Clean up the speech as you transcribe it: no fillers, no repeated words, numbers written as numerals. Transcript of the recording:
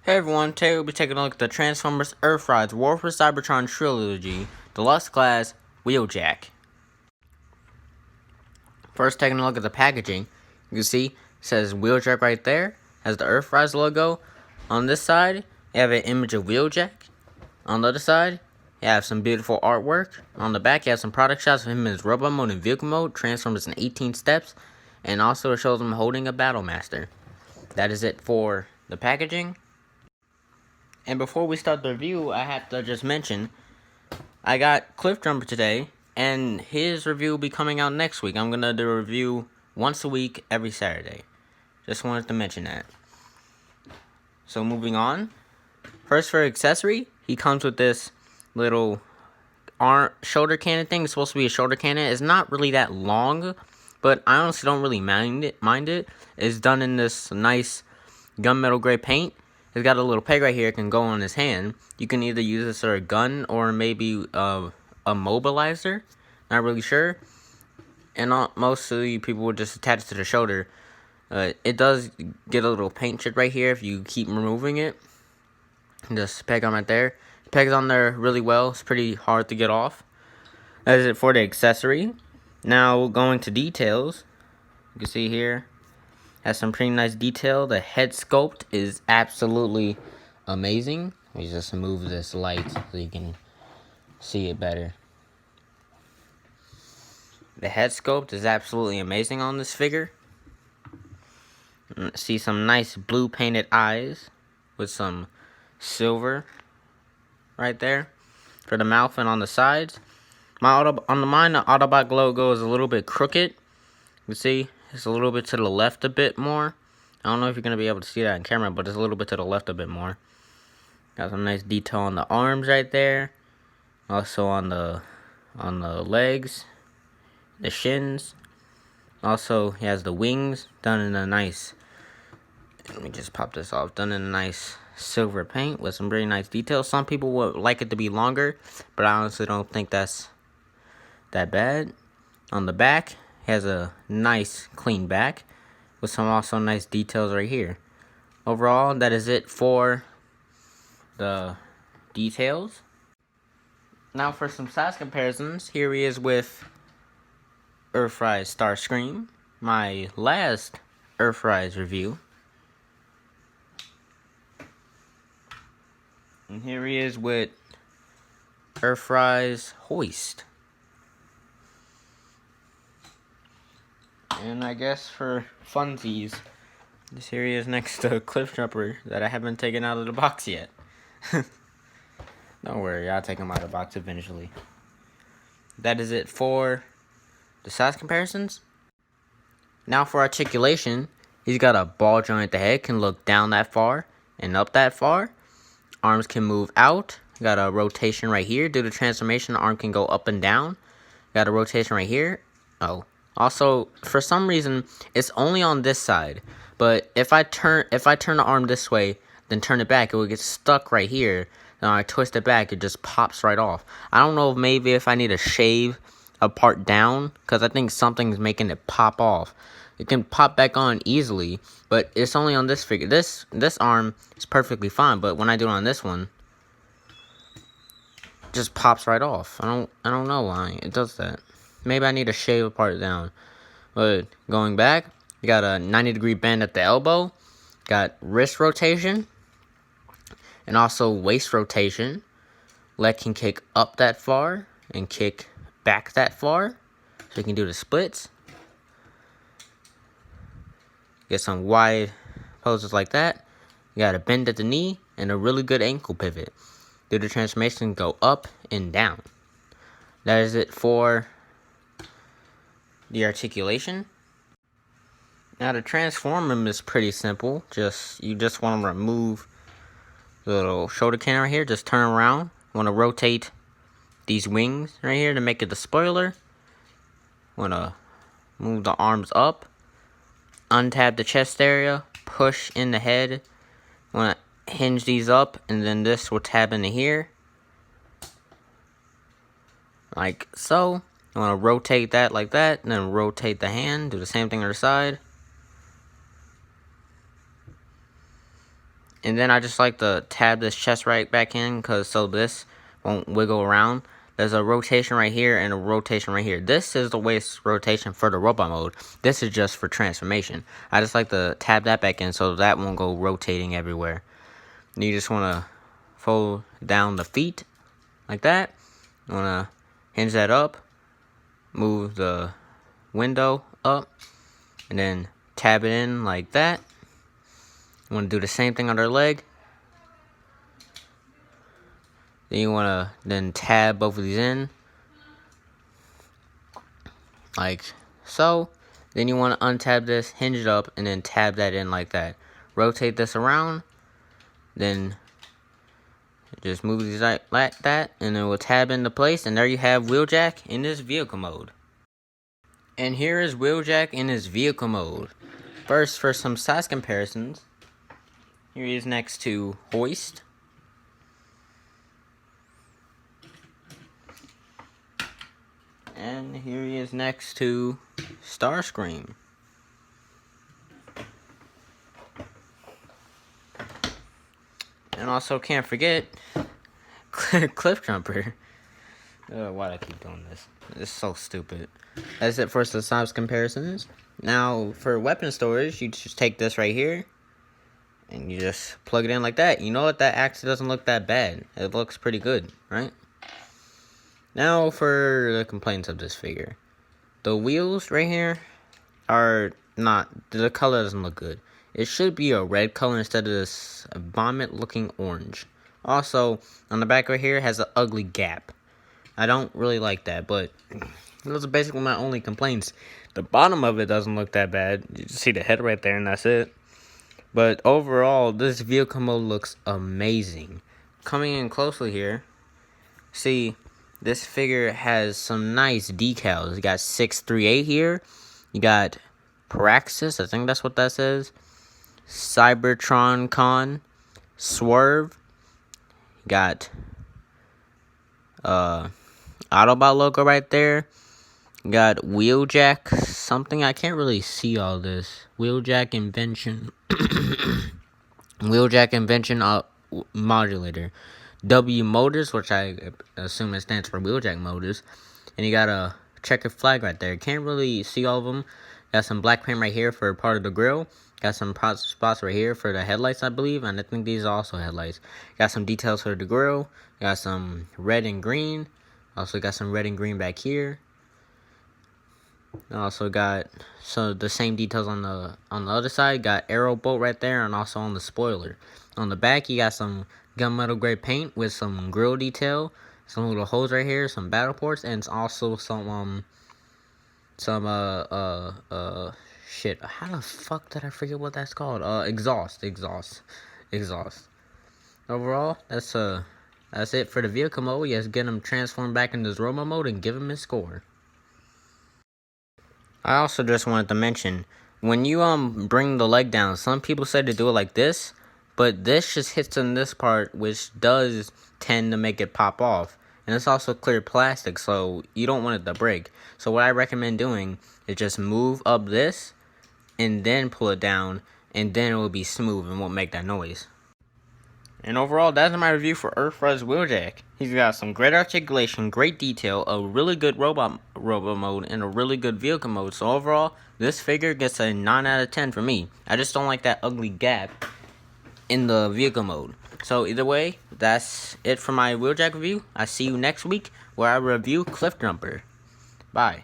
Hey everyone, today we'll be taking a look at the Transformers Earthrise War for Cybertron Trilogy, Deluxe Class, Wheeljack. First, taking a look at the packaging, you can see it says Wheeljack right there, has the Earthrise logo. On this side, you have an image of Wheeljack. On the other side, you have some beautiful artwork. On the back, you have some product shots of him in his robot mode and vehicle mode, Transformers in 18 steps, and also it shows him holding a Battle Master. That is it for the packaging. And before we start the review, I have to just mention, I got Cliff Jumper today, and his review will be coming out next week. I'm going to do a review once a week, every Saturday. Just wanted to mention that. So moving on. First, for accessory, he comes with this little shoulder cannon thing. It's supposed to be a shoulder cannon. It's not really that long, but I honestly don't really mind it. It's done in this nice gunmetal gray paint. It's got a little peg right here. It can go on his hand. You can either use this as a gun or maybe a mobilizer. Not really sure. And mostly people would just attach it to the shoulder. It does get a little paint chip right here if you keep removing it. Just peg on right there. Pegs on there really well. It's pretty hard to get off. That is it for the accessory. Now going to details. You can see here. Has some pretty nice detail. The head sculpt is absolutely amazing. Let me just move this light so you can see it better. The head sculpt is absolutely amazing on this figure. See some nice blue painted eyes with some silver right there for the mouth and on the sides. Mine, the Autobot logo is a little bit crooked. You see, it's a little bit to the left a bit more. I don't know if you're going to be able to see that on camera, but it's a little bit to the left a bit more. Got some nice detail on the arms right there. Also on the legs, the shins. Also, he has the wings done in a nice, let me just pop this off, done in a nice silver paint with some very nice details. Some people would like it to be longer, but I honestly don't think that's that bad. On the back, he has a nice clean back with some also nice details right here. Overall, that is it for the details. Now for some size comparisons, here he is with Earthrise Starscream, my last Earthrise review. And here he is with Earthrise Hoist. And I guess for funsies, this here he is next to Cliff Jumper that I haven't taken out of the box yet. Don't worry, I'll take him out of the box eventually. That is it for the size comparisons. Now for articulation, he's got a ball joint at the head, can look down that far and up that far. Arms can move out. Got a rotation right here. Due to transformation, the arm can go up and down. Got a rotation right here. Oh. Also, for some reason, it's only on this side. But if I turn the arm this way, then turn it back, it will get stuck right here. Then I twist it back, it just pops right off. I don't know if maybe if I need to shave a part down, because I think something's making it pop off. It can pop back on easily, but it's only on this figure. This arm is perfectly fine, but when I do it on this one, it just pops right off. I don't know why it does that. Maybe I need to shave a part down. But going back, you got a 90-degree bend at the elbow. Got wrist rotation. And also waist rotation. Leg can kick up that far and kick back that far. So you can do the splits. Get some wide poses like that. You got a bend at the knee and a really good ankle pivot. Do the transformation go up and down. That is it for the articulation. Now to transform him is pretty simple. You just want to remove the little shoulder cannon right here. Just turn around. Want to rotate these wings right here to make it the spoiler. Want to move the arms up. Untab the chest area. Push in the head. Want to hinge these up, and then this will tab into here. Like so. You want to rotate that like that, and then rotate the hand. Do the same thing on the side. And then I just like to tab this chest right back in, so this won't wiggle around. There's a rotation right here and a rotation right here. This is the waist rotation for the robot mode. This is just for transformation. I just like to tab that back in so that won't go rotating everywhere. You just want to fold down the feet like that. You want to hinge that up, move the window up, and then tab it in like that. You want to do the same thing on their leg. Then you want to then tab both of these in like so. Then you want to untab this, hinge it up, and then tab that in like that. Rotate this around, then just move these like that, and then we'll tab into place, and there you have Wheeljack in his vehicle mode. And here is Wheeljack in his vehicle mode. First, for some size comparisons, here he is next to Hoist. And here he is next to Starscream. And also can't forget Cliff Jumper. Why do I keep doing this? It's so stupid. That's it for some size comparisons. Now, for weapon storage, you just take this right here, and you just plug it in like that. You know what? That actually doesn't look that bad. It looks pretty good, right? Now, for the complaints of this figure. The wheels right here are not, the color doesn't look good. It should be a red color instead of this vomit-looking orange. Also, on the back right here, has an ugly gap. I don't really like that, but those are basically my only complaints. The bottom of it doesn't look that bad. You just see the head right there, and that's it. But overall, this vehicle mode looks amazing. Coming in closely here, see, this figure has some nice decals. You got 638 here. You got Praxis, I think that's what that says. Cybertron Con, Swerve. You got Autobot logo right there. You got Wheeljack something. I can't really see all this. Wheeljack Invention. Wheeljack Invention Modulator. W Motors, which I assume it stands for Wheeljack Motors. And you got a checkered flag right there. Can't really see all of them. Got some black paint right here for part of the grill. Got some spots right here for the headlights, I believe. And I think these are also headlights. Got some details for the grill. Got some red and green. Also got some red and green back here. Also got the same details on the other side. Got arrow bolt right there, and also on the spoiler. On the back, you got some gunmetal gray paint with some grill detail, some little holes right here, some battle ports, and also some shit. How the fuck did I forget what that's called? Exhaust. Overall, that's it for the vehicle mode. Yes, get him transformed back into his robot mode and give him his score. I also just wanted to mention, when you bring the leg down, some people say to do it like this, but this just hits in this part, which does tend to make it pop off. And it's also clear plastic, so you don't want it to break. So what I recommend doing is just move up this, and then pull it down, and then it will be smooth and won't make that noise. And overall, that's my review for earthrise Wheeljack. He's got some great articulation, great detail, a really good robot mode, and a really good vehicle mode. So overall, this figure gets a 9 out of 10 for me. I just don't like that ugly gap in the vehicle mode. So either way, that's it for my Wheeljack review. I see you next week where I review Cliff Jumper. Bye.